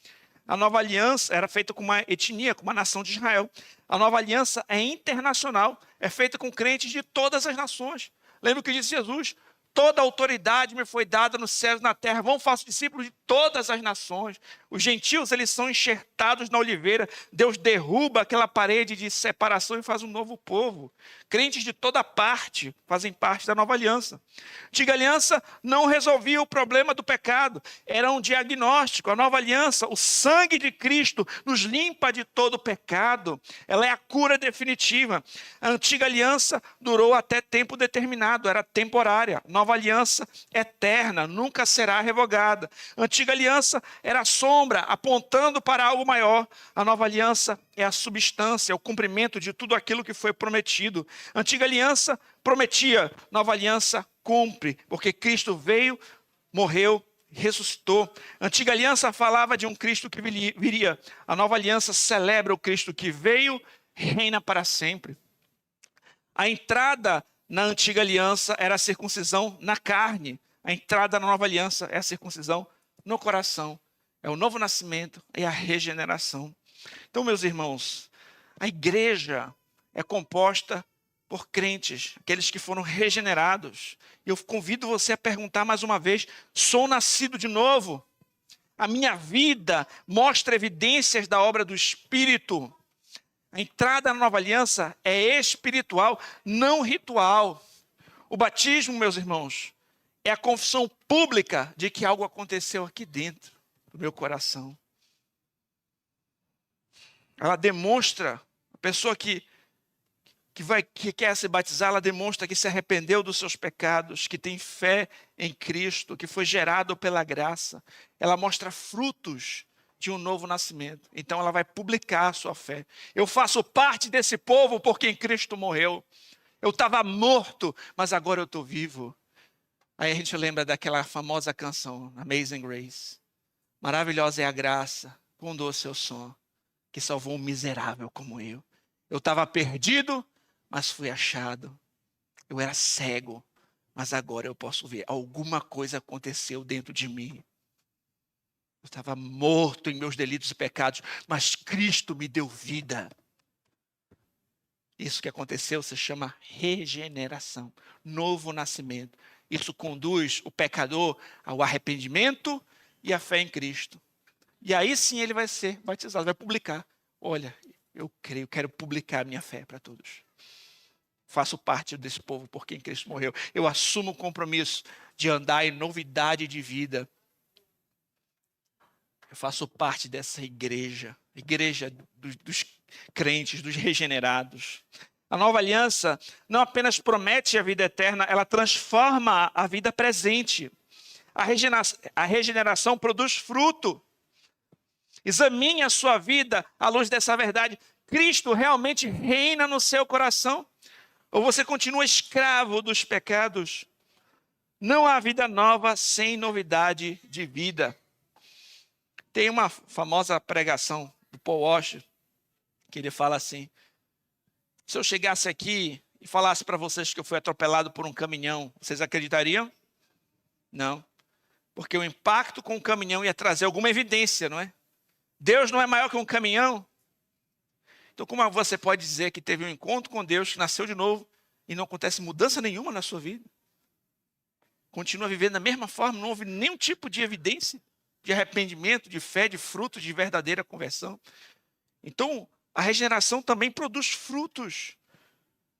A nova aliança era feita com uma etnia, com uma nação de Israel. A nova aliança é internacional, é feita com crentes de todas as nações. Lembra o que disse Jesus? Toda autoridade me foi dada nos céus e na terra. Vão, faço discípulos de todas as nações. Os gentios, eles são enxertados na oliveira. Deus derruba aquela parede de separação e faz um novo povo. Crentes de toda parte fazem parte da nova aliança. A antiga aliança não resolvia o problema do pecado. Era um diagnóstico. A nova aliança, o sangue de Cristo, nos limpa de todo pecado. Ela é a cura definitiva. A antiga aliança durou até tempo determinado. Era temporária. Nova aliança eterna, nunca será revogada. A antiga aliança era a sombra, apontando para algo maior. A nova aliança é a substância, o cumprimento de tudo aquilo que foi prometido. A antiga aliança prometia, nova aliança cumpre, porque Cristo veio, morreu, ressuscitou. A antiga aliança falava de um Cristo que viria. A nova aliança celebra o Cristo que veio, reina para sempre. A entrada na antiga aliança era a circuncisão na carne. A entrada na nova aliança é a circuncisão no coração. É o novo nascimento, é a regeneração. Então, meus irmãos, a igreja é composta por crentes, aqueles que foram regenerados. E eu convido você a perguntar mais uma vez: sou nascido de novo? A minha vida mostra evidências da obra do Espírito. A entrada na nova aliança é espiritual, não ritual. O batismo, meus irmãos, é a confissão pública de que algo aconteceu aqui dentro do meu coração. Ela demonstra, a pessoa que quer se batizar, ela demonstra que se arrependeu dos seus pecados, que tem fé em Cristo, que foi gerado pela graça. Ela mostra frutos de um novo nascimento. Então ela vai publicar a sua fé. Eu faço parte desse povo por quem Cristo morreu. Eu estava morto, mas agora eu estou vivo. Aí a gente lembra daquela famosa canção, Amazing Grace. Maravilhosa é a graça, quão doce é o som, que salvou um miserável como eu. Eu estava perdido, mas fui achado. Eu era cego, mas agora eu posso ver. Alguma coisa aconteceu dentro de mim. Eu estava morto em meus delitos e pecados, mas Cristo me deu vida. Isso que aconteceu se chama regeneração, novo nascimento. Isso conduz o pecador ao arrependimento e à fé em Cristo. E aí sim ele vai ser batizado, vai publicar. Olha, eu creio, quero publicar a minha fé para todos. Faço parte desse povo por quem Cristo morreu. Eu assumo o compromisso de andar em novidade de vida. Eu faço parte dessa igreja dos crentes, dos regenerados. A nova aliança não apenas promete a vida eterna, ela transforma a vida presente. A regeneração produz fruto. Examine a sua vida à luz dessa verdade. Cristo realmente reina no seu coração? Ou você continua escravo dos pecados? Não há vida nova sem novidade de vida. Tem uma famosa pregação do Paul Washer, que ele fala assim: se eu chegasse aqui e falasse para vocês que eu fui atropelado por um caminhão, vocês acreditariam? Não. Porque o impacto com o caminhão ia trazer alguma evidência, não é? Deus não é maior que um caminhão. Então, como você pode dizer que teve um encontro com Deus, que nasceu de novo, e não acontece mudança nenhuma na sua vida? Continua vivendo da mesma forma, não houve nenhum tipo de evidência de arrependimento, de fé, de fruto, de verdadeira conversão. Então, a regeneração também produz frutos.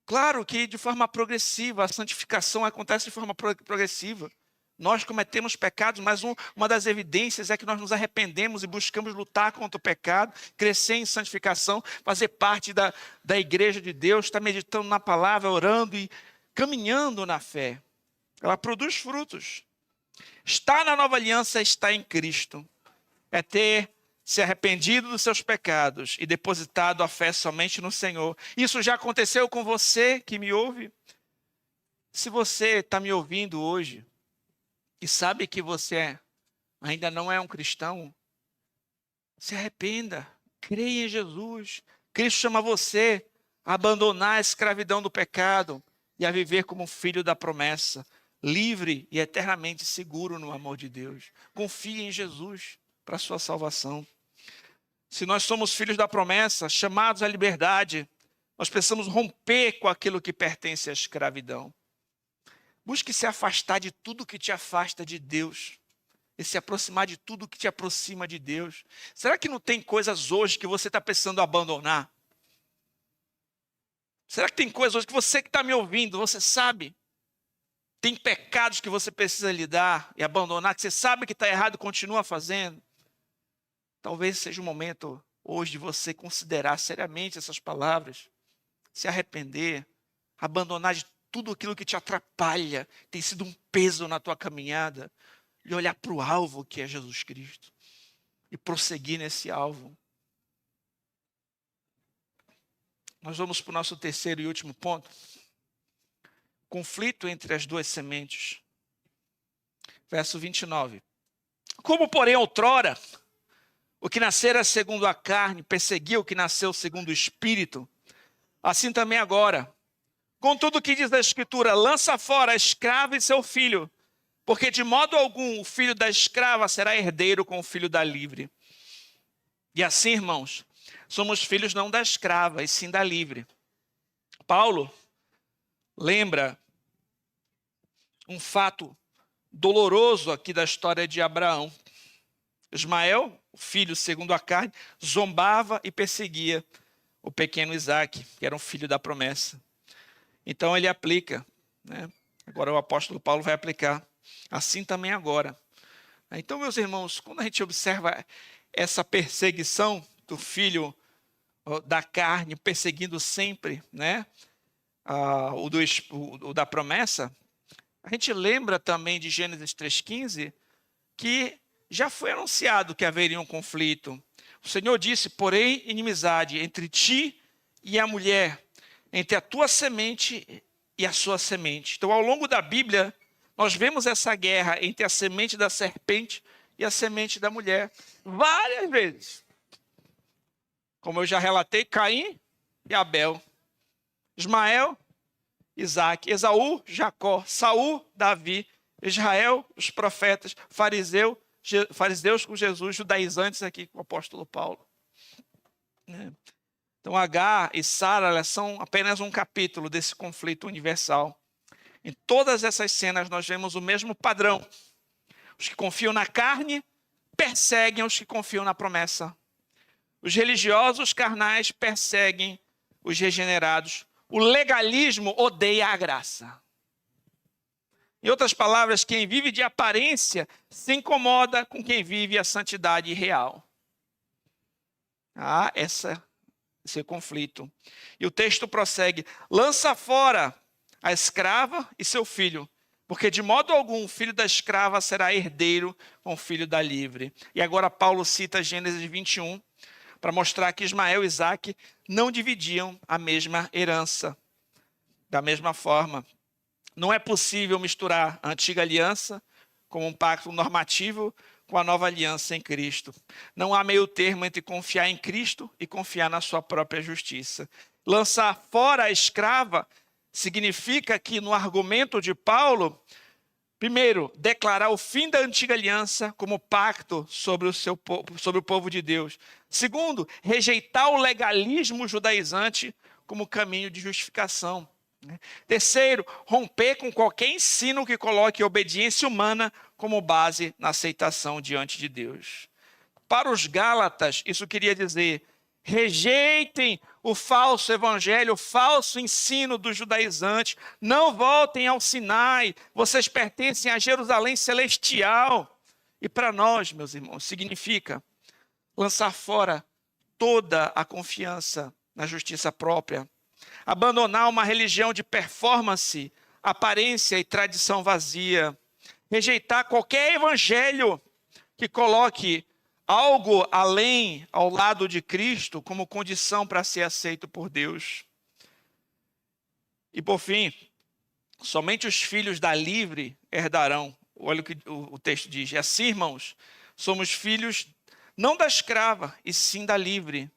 Claro que de forma progressiva, a santificação acontece de forma progressiva. Nós cometemos pecados, mas uma das evidências é que nós nos arrependemos e buscamos lutar contra o pecado, crescer em santificação, fazer parte da igreja de Deus, estar meditando na palavra, orando e caminhando na fé. Ela produz frutos. Estar na nova aliança, está em Cristo. É ter se arrependido dos seus pecados e depositado a fé somente no Senhor. Isso já aconteceu com você que me ouve? Se você está me ouvindo hoje e sabe que você ainda não é um cristão, se arrependa, creia em Jesus. Cristo chama você a abandonar a escravidão do pecado e a viver como filho da promessa, livre e eternamente seguro no amor de Deus. Confie em Jesus para a sua salvação. Se nós somos filhos da promessa, chamados à liberdade, nós precisamos romper com aquilo que pertence à escravidão. Busque se afastar de tudo que te afasta de Deus e se aproximar de tudo que te aproxima de Deus. Será que não tem coisas hoje que você está precisando abandonar? Será que tem coisas hoje que você que está me ouvindo, você sabe? Tem pecados que você precisa lidar e abandonar, que você sabe que está errado e continua fazendo? Talvez seja o momento hoje de você considerar seriamente essas palavras, se arrepender, abandonar de tudo aquilo que te atrapalha, tem sido um peso na tua caminhada, e olhar para o alvo que é Jesus Cristo e prosseguir nesse alvo. Nós vamos para o nosso terceiro e último ponto. Conflito entre as duas sementes. Verso 29. Como, porém, outrora, o que nascera segundo a carne perseguiu o que nasceu segundo o Espírito, assim também agora. Contudo, o que diz a Escritura? Lança fora a escrava e seu filho, porque de modo algum o filho da escrava será herdeiro com o filho da livre. E assim, irmãos, somos filhos não da escrava, e sim da livre. Paulo lembra um fato doloroso aqui da história de Abraão. Ismael, o filho segundo a carne, zombava e perseguia o pequeno Isaque, que era um filho da promessa. Então ele aplica, né? Agora o apóstolo Paulo vai aplicar. Assim também agora. Então, meus irmãos, quando a gente observa essa perseguição do filho da carne, perseguindo sempre, né, o da promessa, a gente lembra também de Gênesis 3,15, que já foi anunciado que haveria um conflito. O Senhor disse, porém, inimizade entre ti e a mulher, entre a tua semente e a sua semente. Então, ao longo da Bíblia, nós vemos essa guerra entre a semente da serpente e a semente da mulher, várias vezes. Como eu já relatei, Caim e Abel, Ismael, Isaque, Esaú, Jacó, Saul, Davi, Israel, os profetas, fariseus com Jesus, judaizantes aqui com o apóstolo Paulo. Então, Agar e Sara, elas são apenas um capítulo desse conflito universal. Em todas essas cenas nós vemos o mesmo padrão. Os que confiam na carne perseguem os que confiam na promessa. Os religiosos carnais perseguem os regenerados. O legalismo odeia a graça. Em outras palavras, quem vive de aparência se incomoda com quem vive a santidade real. Esse conflito. E o texto prossegue: lança fora a escrava e seu filho, porque de modo algum o filho da escrava será herdeiro com o filho da livre. E agora Paulo cita Gênesis 21, para mostrar que Ismael e Isaque não dividiam a mesma herança. Da mesma forma, não é possível misturar a antiga aliança como um pacto normativo com a nova aliança em Cristo. Não há meio termo entre confiar em Cristo e confiar na sua própria justiça. Lançar fora a escrava significa que, no argumento de Paulo, primeiro, declarar o fim da antiga aliança como pacto sobre o povo de Deus. Segundo, rejeitar o legalismo judaizante como caminho de justificação. Terceiro, romper com qualquer ensino que coloque a obediência humana como base na aceitação diante de Deus. Para os Gálatas, isso queria dizer: rejeitem o falso evangelho, o falso ensino do judaizante. Não voltem ao Sinai. Vocês pertencem a Jerusalém celestial. E para nós, meus irmãos, significa lançar fora toda a confiança na justiça própria. Abandonar uma religião de performance, aparência e tradição vazia. Rejeitar qualquer evangelho que coloque algo além, ao lado de Cristo, como condição para ser aceito por Deus. E por fim, Somente os filhos da livre herdarão. Olha o que o texto diz. E assim, irmãos, somos filhos não da escrava, e sim da livre.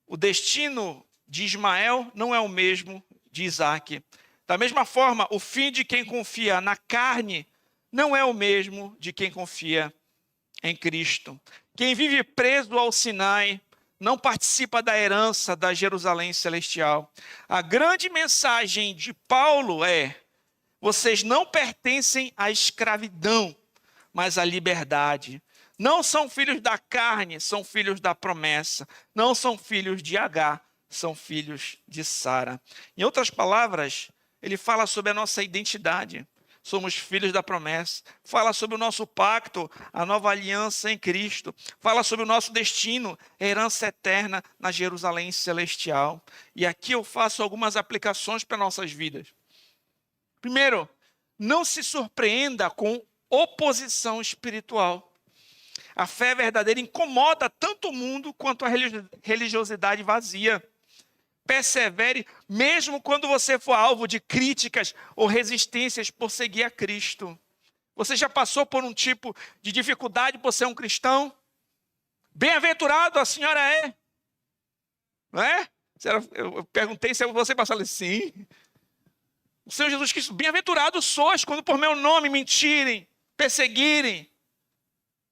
O destino de Ismael não é o mesmo de Isaque. Da mesma forma, o fim de quem confia na carne não é o mesmo de quem confia em Cristo. Quem vive preso ao Sinai não participa da herança da Jerusalém celestial. A grande mensagem de Paulo é: vocês não pertencem à escravidão, mas à liberdade. Não são filhos da carne, são filhos da promessa. Não são filhos de Agar, são filhos de Sara. Em outras palavras, ele fala sobre a nossa identidade. Somos filhos da promessa. Fala sobre o nosso pacto, a nova aliança em Cristo. Fala sobre o nosso destino, a herança eterna na Jerusalém celestial. E aqui eu faço algumas aplicações para nossas vidas. Primeiro, não se surpreenda com oposição espiritual. A fé verdadeira incomoda tanto o mundo quanto a religiosidade vazia. Persevere, mesmo quando você for alvo de críticas ou resistências por seguir a Cristo. Você já passou por um tipo de dificuldade por ser um cristão? Bem-aventurado a senhora é. Não é? Eu perguntei se você passou ali, sim. O Senhor Jesus Cristo, bem-aventurados sois quando por meu nome mentirem, perseguirem.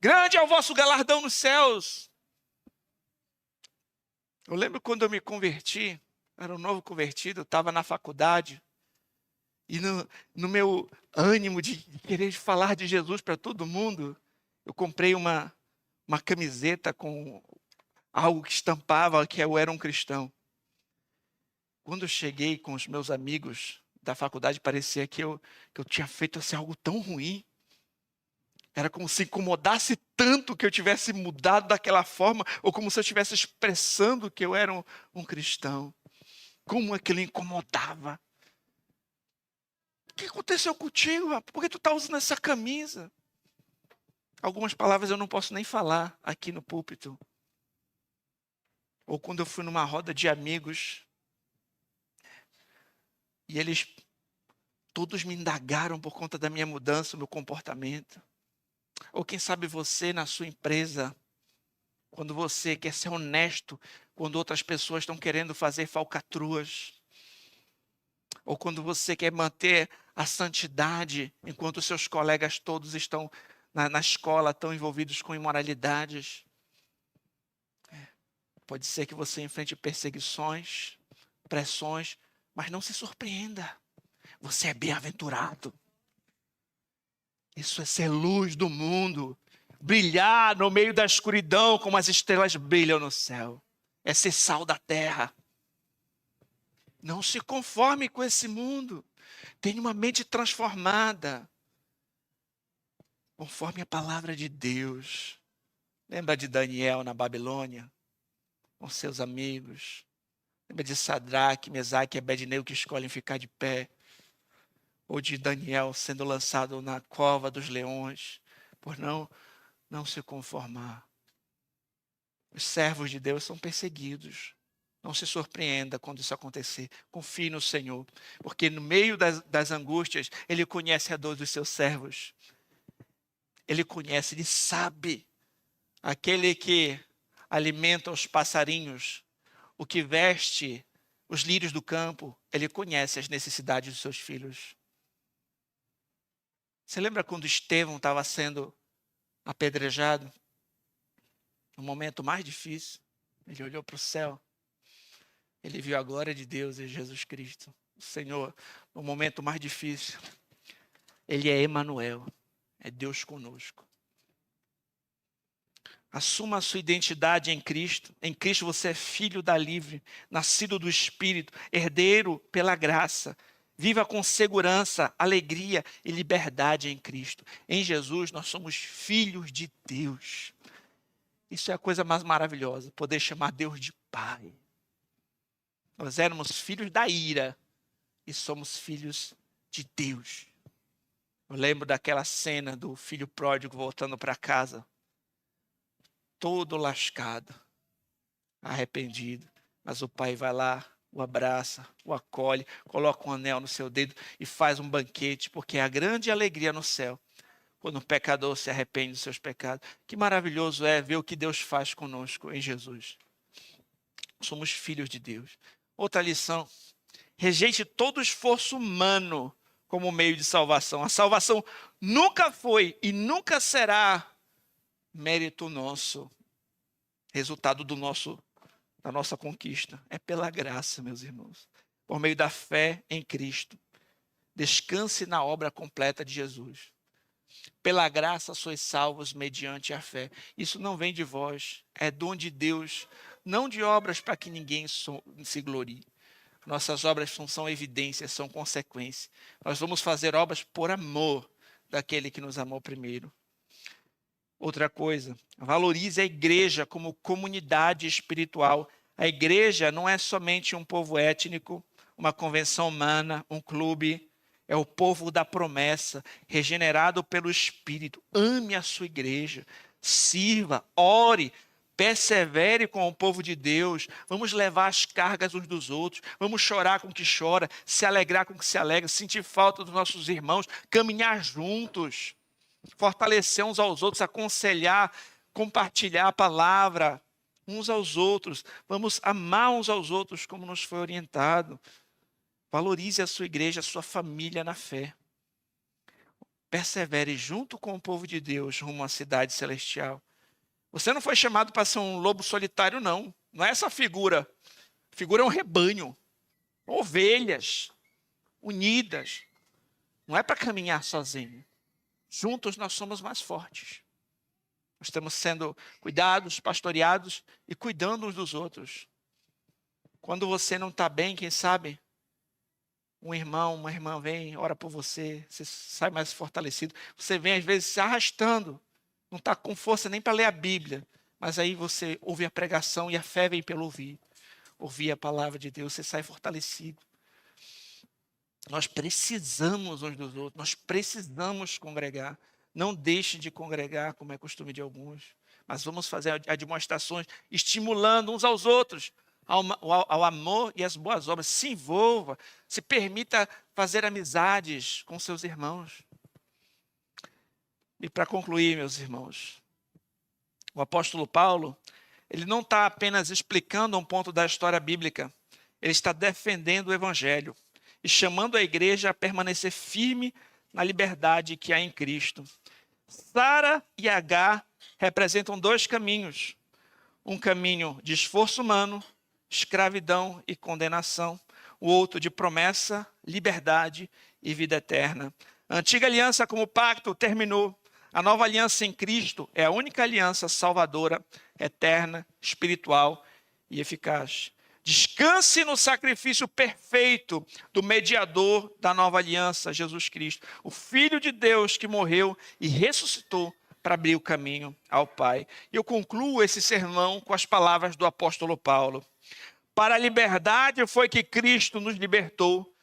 Grande é o vosso galardão nos céus. Eu lembro quando eu me converti, era um novo convertido, eu estava na faculdade, e no meu ânimo de querer falar de Jesus para todo mundo, eu comprei uma camiseta com algo que estampava que eu era um cristão. Quando eu cheguei com os meus amigos da faculdade, parecia que eu tinha feito assim, algo tão ruim. Era como se incomodasse tanto que eu tivesse mudado daquela forma, ou como se eu estivesse expressando que eu era um cristão. Como aquilo incomodava. O que aconteceu contigo, rapaz? Por que tu está usando essa camisa? Algumas palavras eu não posso nem falar aqui no púlpito. Ou quando eu fui numa roda de amigos, e eles todos me indagaram por conta da minha mudança, do meu comportamento. Ou quem sabe você na sua empresa, quando você quer ser honesto, quando outras pessoas estão querendo fazer falcatruas. Ou quando você quer manter a santidade, enquanto seus colegas todos estão na escola, estão envolvidos com imoralidades. Pode ser que você enfrente perseguições, pressões, mas não se surpreenda. Você é bem-aventurado. Isso é ser luz do mundo. Brilhar no meio da escuridão como as estrelas brilham no céu. É ser sal da terra. Não se conforme com esse mundo. Tenha uma mente transformada. Conforme a palavra de Deus. Lembra de Daniel na Babilônia? Com seus amigos. Lembra de Sadraque, Mesaque e Abednego que escolhem ficar de pé. Ou de Daniel sendo lançado na cova dos leões, por não se conformar. Os servos de Deus são perseguidos. Não se surpreenda quando isso acontecer. Confie no Senhor, porque no meio das angústias, Ele conhece a dor dos seus servos. Ele conhece, Ele sabe. Aquele que alimenta os passarinhos, o que veste os lírios do campo, Ele conhece as necessidades dos seus filhos. Você lembra quando Estevão estava sendo apedrejado? No momento mais difícil, ele olhou para o céu. Ele viu a glória de Deus em Jesus Cristo. O Senhor, no momento mais difícil, Ele é Emanuel, é Deus conosco. Assuma a sua identidade em Cristo. Em Cristo você é filho da livre, nascido do Espírito, herdeiro pela graça. Viva com segurança, alegria e liberdade em Cristo. Em Jesus nós somos filhos de Deus. Isso é a coisa mais maravilhosa, poder chamar Deus de Pai. Nós éramos filhos da ira e somos filhos de Deus. Eu lembro daquela cena do filho pródigo voltando para casa, todo lascado, arrependido. Mas o pai vai lá, o abraça, o acolhe, coloca um anel no seu dedo e faz um banquete, porque é a grande alegria no céu quando um pecador se arrepende dos seus pecados. Que maravilhoso é ver o que Deus faz conosco em Jesus. Somos filhos de Deus. Outra lição: rejeite todo esforço humano como meio de salvação. A salvação nunca foi e nunca será mérito nosso, resultado da nossa conquista. É pela graça, meus irmãos, por meio da fé em Cristo. Descanse na obra completa de Jesus. Pela graça sois salvos mediante a fé. Isso não vem de vós, é dom de Deus, não de obras para que ninguém se glorie. Nossas obras não são evidências, são consequências. Nós vamos fazer obras por amor daquele que nos amou primeiro. Outra coisa, valorize a igreja como comunidade espiritual. A igreja não é somente um povo étnico, uma convenção humana, um clube. É o povo da promessa, regenerado pelo Espírito. Ame a sua igreja, sirva, ore, persevere com o povo de Deus. Vamos levar as cargas uns dos outros. Vamos chorar com o que chora, se alegrar com o que se alegra, sentir falta dos nossos irmãos, caminhar juntos, fortalecer uns aos outros, aconselhar, compartilhar a palavra uns aos outros. Vamos amar uns aos outros como nos foi orientado. Valorize a sua igreja, a sua família na fé. Persevere junto com o povo de Deus rumo à cidade celestial. Você não foi chamado para ser um lobo solitário, não. Não é essa figura. A figura é um rebanho. Ovelhas unidas. Não é para caminhar sozinho. Juntos nós somos mais fortes. Nós estamos sendo cuidados, pastoreados e cuidando uns dos outros. Quando você não está bem, quem sabe, um irmão, uma irmã vem, ora por você, você sai mais fortalecido. Você vem às vezes se arrastando, não está com força nem para ler a Bíblia, mas aí você ouve a pregação e a fé vem pelo ouvir. Ouvir a palavra de Deus, você sai fortalecido. Nós precisamos uns dos outros, nós precisamos congregar. Não deixe de congregar, como é costume de alguns, mas vamos fazer demonstrações, estimulando uns aos outros, ao amor e às boas obras. Se envolva, se permita fazer amizades com seus irmãos. E para concluir, meus irmãos, o apóstolo Paulo, ele não está apenas explicando um ponto da história bíblica, ele está defendendo o evangelho e chamando a igreja a permanecer firme na liberdade que há em Cristo. Sara e Agar representam dois caminhos. Um caminho de esforço humano, escravidão e condenação. O outro de promessa, liberdade e vida eterna. A antiga aliança como pacto terminou. A nova aliança em Cristo é a única aliança salvadora, eterna, espiritual e eficaz. Descanse no sacrifício perfeito do mediador da nova aliança, Jesus Cristo, o Filho de Deus que morreu e ressuscitou para abrir o caminho ao Pai. Eu concluo esse sermão com as palavras do apóstolo Paulo. Para a liberdade foi que Cristo nos libertou.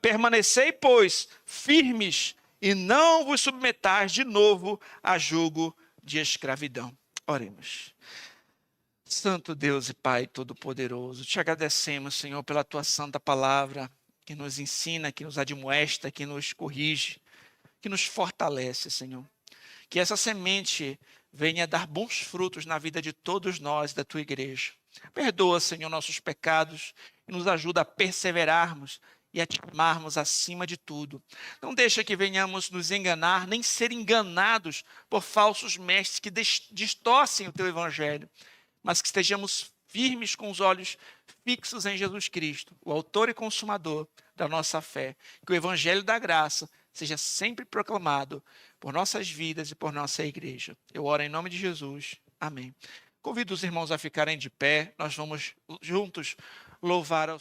Permanecei, pois, firmes e não vos submetais de novo a jugo de escravidão. Oremos. Santo Deus e Pai Todo-Poderoso, te agradecemos, Senhor, pela tua santa palavra, que nos ensina, que nos admoesta, que nos corrige, que nos fortalece, Senhor. Que essa semente venha dar bons frutos na vida de todos nós, da tua igreja. Perdoa, Senhor, nossos pecados e nos ajuda a perseverarmos e a te amarmos acima de tudo. Não deixa que venhamos nos enganar, nem ser enganados por falsos mestres que distorcem o teu evangelho, mas que estejamos firmes com os olhos fixos em Jesus Cristo, o autor e consumador da nossa fé. Que o evangelho da graça seja sempre proclamado por nossas vidas e por nossa igreja. Eu oro em nome de Jesus. Amém. Convido os irmãos a ficarem de pé. Nós vamos juntos louvar ao